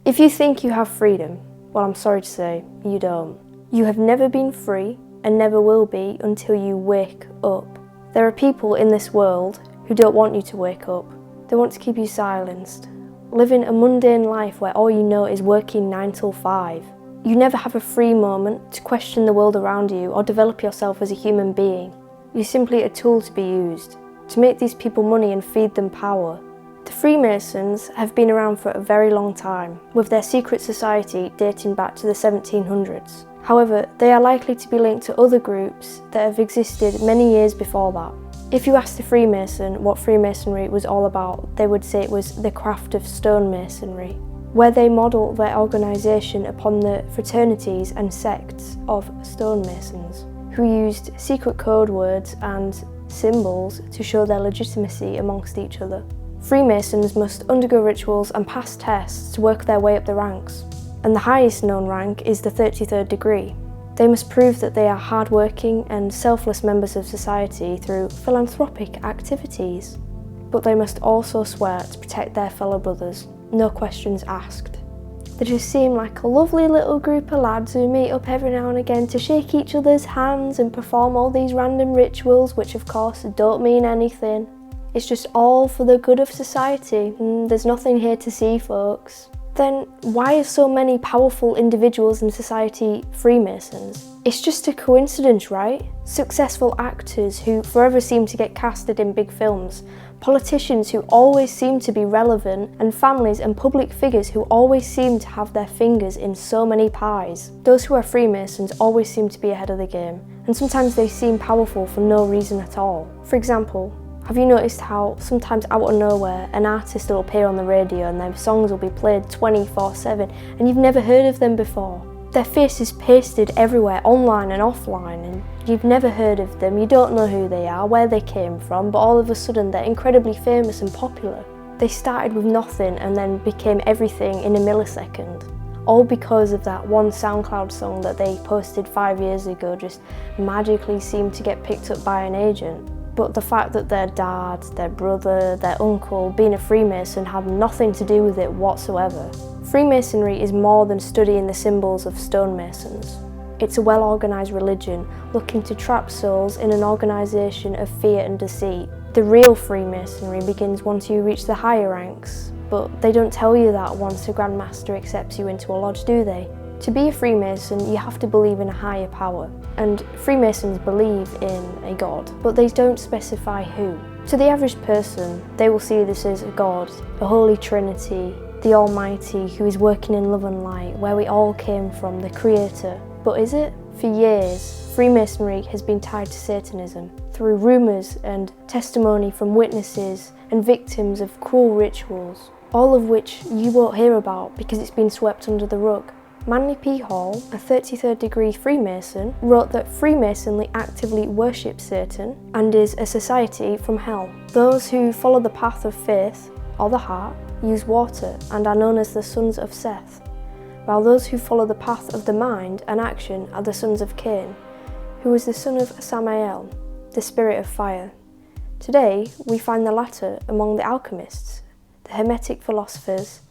If you think you have freedom, well, I'm sorry to say, you don't. You have never been free and never will be until you wake up. There are people in this world who don't want you to wake up. They want to keep you silenced, living a mundane life where all you know is working 9 till 5. You never have a free moment to question the world around you or develop yourself as a human being. You're simply a tool to be used, to make these people money and feed them power. The Freemasons have been around for a very long time, with their secret society dating back to the 1700s. However, they are likely to be linked to other groups that have existed many years before that. If you ask the Freemason what Freemasonry was all about, they would say it was the craft of stonemasonry, where they model their organisation upon the fraternities and sects of stonemasons, who used secret code words and symbols to show their legitimacy amongst each other. Freemasons must undergo rituals and pass tests to work their way up the ranks, and the highest known rank is the 33rd degree. They must prove that they are hard-working and selfless members of society through philanthropic activities. But they must also swear to protect their fellow brothers, no questions asked. They just seem like a lovely little group of lads who meet up every now and again to shake each other's hands and perform all these random rituals, which of course don't mean anything. It's just all for the good of society. There's nothing here to see, folks. Then why are so many powerful individuals in society Freemasons? It's just a coincidence, right? Successful actors who forever seem to get casted in big films, politicians who always seem to be relevant, and families and public figures who always seem to have their fingers in so many pies. Those who are Freemasons always seem to be ahead of the game, and sometimes they seem powerful for no reason at all. For example, have you noticed how sometimes out of nowhere an artist will appear on the radio and their songs will be played 24/7 and you've never heard of them before? Their face is pasted everywhere, online and offline, and you've never heard of them, you don't know who they are, where they came from, but all of a sudden they're incredibly famous and popular. They started with nothing and then became everything in a millisecond. All because of that one SoundCloud song that they posted 5 years ago just magically seemed to get picked up by an agent. But the fact that their dad, their brother, their uncle being a Freemason had nothing to do with it whatsoever. Freemasonry is more than studying the symbols of stonemasons. It's a well-organised religion looking to trap souls in an organisation of fear and deceit. The real Freemasonry begins once you reach the higher ranks, but they don't tell you that once a Grand Master accepts you into a lodge, do they? To be a Freemason, you have to believe in a higher power, and Freemasons believe in a god, but they don't specify who. To the average person, they will see this as a god, a holy trinity, the Almighty who is working in love and light, where we all came from, the Creator. But is it? For years, Freemasonry has been tied to Satanism, through rumours and testimony from witnesses and victims of cruel rituals, all of which you won't hear about because it's been swept under the rug. Manly P. Hall, a 33rd degree Freemason, wrote that Freemasonry actively worships Satan and is a society from hell. Those who follow the path of faith, or the heart, use water and are known as the sons of Seth, while those who follow the path of the mind and action are the sons of Cain, who was the son of Samael, the spirit of fire. Today, we find the latter among the alchemists, the Hermetic philosophers,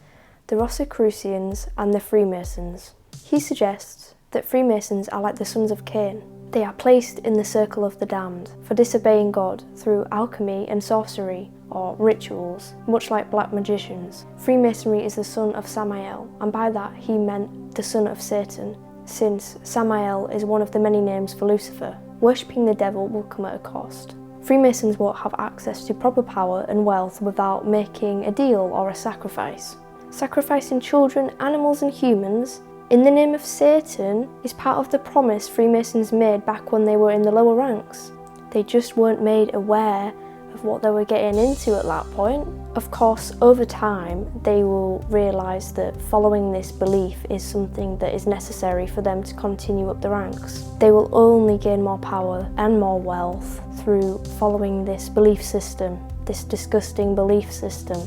the Rosicrucians and the Freemasons. He suggests that Freemasons are like the sons of Cain. They are placed in the circle of the damned for disobeying God through alchemy and sorcery, or rituals, much like black magicians. Freemasonry is the son of Samael, and by that he meant the son of Satan, since Samael is one of the many names for Lucifer. Worshipping the devil will come at a cost. Freemasons won't have access to proper power and wealth without making a deal or a sacrifice. Sacrificing children, animals and humans in the name of Satan is part of the promise Freemasons made back when they were in the lower ranks. They just weren't made aware of what they were getting into at that point. Of course, over time, they will realise that following this belief is something that is necessary for them to continue up the ranks. They will only gain more power and more wealth through following this belief system, this disgusting belief system.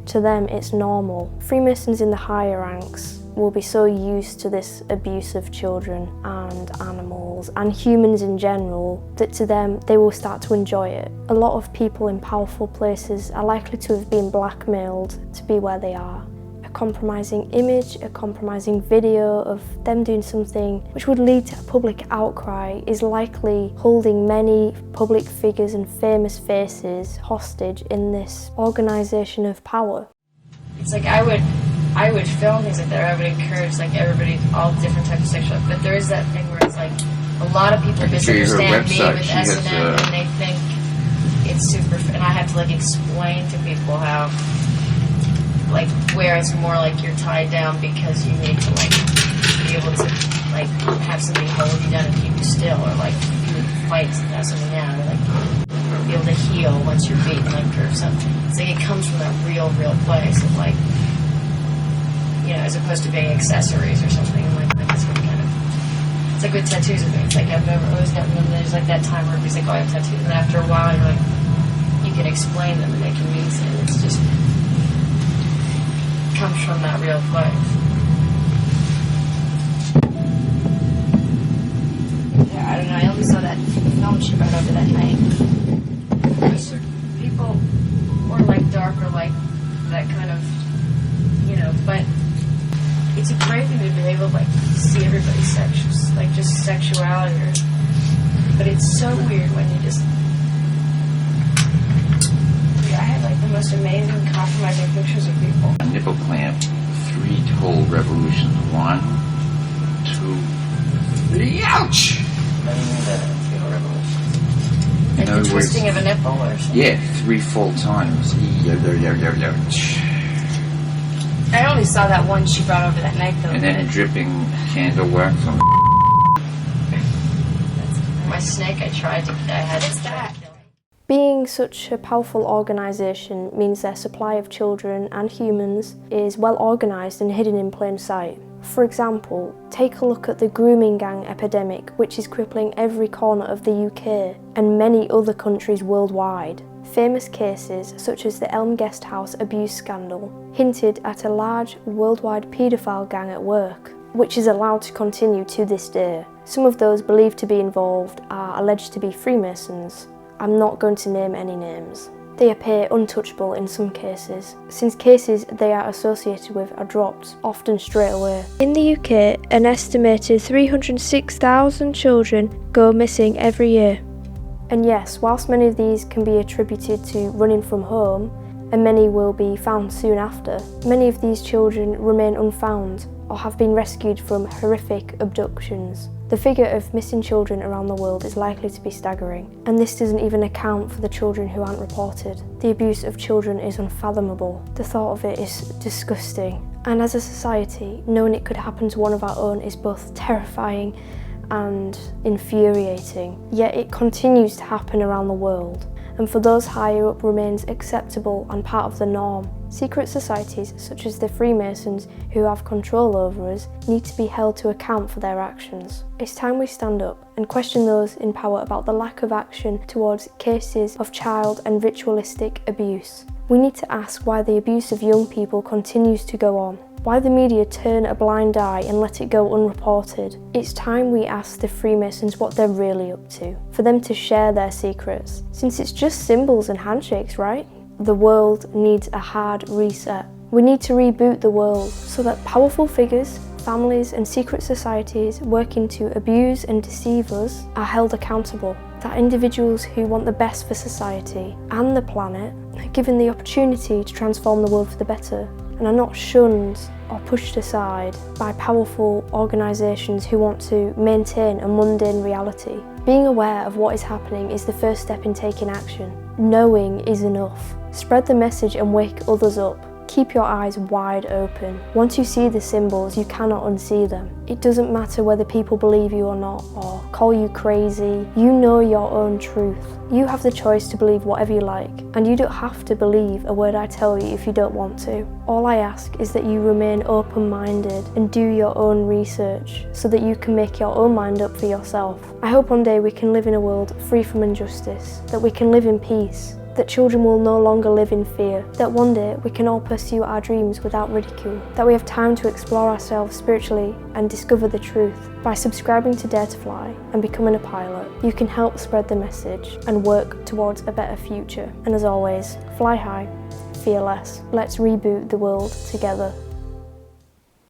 To them, it's normal. Freemasons in the higher ranks will be so used to this abuse of children and animals and humans in general that to them, they will start to enjoy it. A lot of people in powerful places are likely to have been blackmailed to be where they are. A compromising image, a compromising video of them doing something which would lead to a public outcry is likely holding many public figures and famous faces hostage in this organisation of power. It's like I would film things like that, or I would encourage like everybody, all different types of sexual, but there is that thing where it's like a lot of people misunderstand me with S&M and they think it's super, and I have to like explain to people how, like, where it's more like you're tied down because you need to like be able to like have somebody hold you down and keep you still, or like you would fight to have something out, or like be able to heal once you're beaten, like, or something. It's like it comes from that real place of like, you know, as opposed to being accessories or something. Like that's what kind of, it's like with tattoos and things. Like I've always known there's like that time where everybody's like, oh, I have tattoos, and after a while you're like, you can explain them and they can mean it. It's just comes from that real place. Yeah, I don't know. I only saw that film she brought over that night. People or like dark or like that kind of, you know, but it's a great thing to be able to like see everybody's sexual, like just sexuality, but it's so weird when you just, I had like the most amazing compromising pictures of people. A nipple clamp, 3 total revolutions. 1, 2, 3, ouch! What do you mean the total revolutions? Like the twisting of a nipple or something? Yeah, 3 full times. I only saw that one she brought over that night though. And then dripping candle work from my snake. I had to die. Being such a powerful organisation means their supply of children and humans is well organised and hidden in plain sight. For example, take a look at the grooming gang epidemic, which is crippling every corner of the UK and many other countries worldwide. Famous cases such as the Elm Guesthouse abuse scandal hinted at a large worldwide paedophile gang at work, which is allowed to continue to this day. Some of those believed to be involved are alleged to be Freemasons. I'm not going to name any names. They appear untouchable in some cases, since cases they are associated with are dropped, often straight away. In the UK, an estimated 306,000 children go missing every year. And yes, whilst many of these can be attributed to running from home, and many will be found soon after, many of these children remain unfound or have been rescued from horrific abductions. The figure of missing children around the world is likely to be staggering, and this doesn't even account for the children who aren't reported. The abuse of children is unfathomable. The thought of it is disgusting. And as a society, knowing it could happen to one of our own is both terrifying and infuriating. Yet it continues to happen around the world, and for those higher up remains acceptable and part of the norm. Secret societies such as the Freemasons, who have control over us, need to be held to account for their actions. It's time we stand up and question those in power about the lack of action towards cases of child and ritualistic abuse. We need to ask why the abuse of young people continues to go on, why the media turn a blind eye and let it go unreported. It's time we ask the Freemasons what they're really up to, for them to share their secrets, since it's just symbols and handshakes, right? The world needs a hard reset. We need to reboot the world so that powerful figures, families and secret societies working to abuse and deceive us are held accountable. That individuals who want the best for society and the planet are given the opportunity to transform the world for the better and are not shunned or pushed aside by powerful organisations who want to maintain a mundane reality. Being aware of what is happening is the first step in taking action. Knowing is enough. Spread the message and wake others up. Keep your eyes wide open. Once you see the symbols, you cannot unsee them. It doesn't matter whether people believe you or not, or call you crazy. You know your own truth. You have the choice to believe whatever you like, and you don't have to believe a word I tell you if you don't want to. All I ask is that you remain open-minded and do your own research so that you can make your own mind up for yourself. I hope one day we can live in a world free from injustice, that we can live in peace, that children will no longer live in fear, that one day we can all pursue our dreams without ridicule, that we have time to explore ourselves spiritually and discover the truth. By subscribing to Dare to Fly and becoming a pilot, you can help spread the message and work towards a better future. And as always, fly high, fear less. Let's reboot the world together.